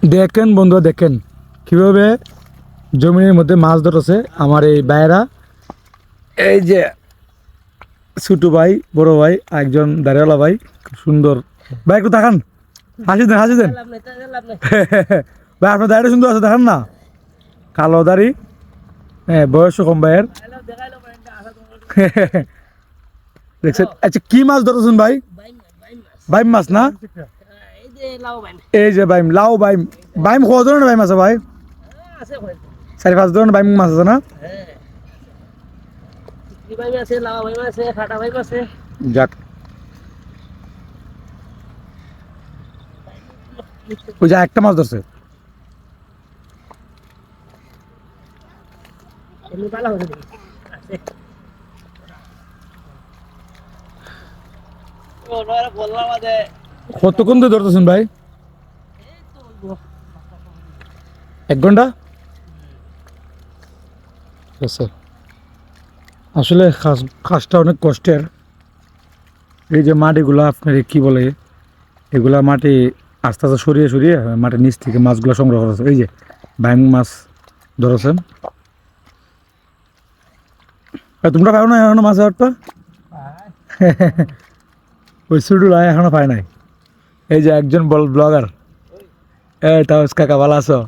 দেখেন বন্ধুরা, দেখেন কিভাবে জমিনের মধ্যে মাছ ধরেছে আমার এই ভাইয়েরা। এই যে ছোট ভাই, বড় ভাই, একজন দাঁড়িয়ালা ভাই, খুব সুন্দর। ভাই একটু দেখান, হাসি দেন, হাসি দেন। ভাই আপনার দাড়িটা সুন্দর আছে, দেখান না। কালো দাড়ি, হ্যাঁ, বয়সও কম ভাইয়ের। দেখছেন? আচ্ছা, কি মাছ ধরেছেন ভাই? বাইম মাছ না? এই যে বাইম, লাউ বাইম। বাইম কত ধরনের বাইম আছে ভাই? 4-5 ধরনের বাইম মাছ আছে না? যাক, ওই যে একটা মাছ ধরছে। কতক্ষণ ধরে ধরতেছেন ভাই? 1 ঘন্টা? আচ্ছা, আসলে কাজটা অনেক কষ্টের। এই যে মাটিগুলা আপনার কি বলে, এগুলা মাটি আস্তে আস্তে সরিয়ে সরিয়ে মাটির নিচ থেকে মাছগুলো সংগ্রহ করেছে। এই যে বাইম মাছ ধরেছেন। তোমরা পাও না এখনো মাছ ধরতে? ওই সুডুলা এখনো পায় নাই। এই যে একজন বল ব্লগার, এই তাও কাকা ভালো আছো?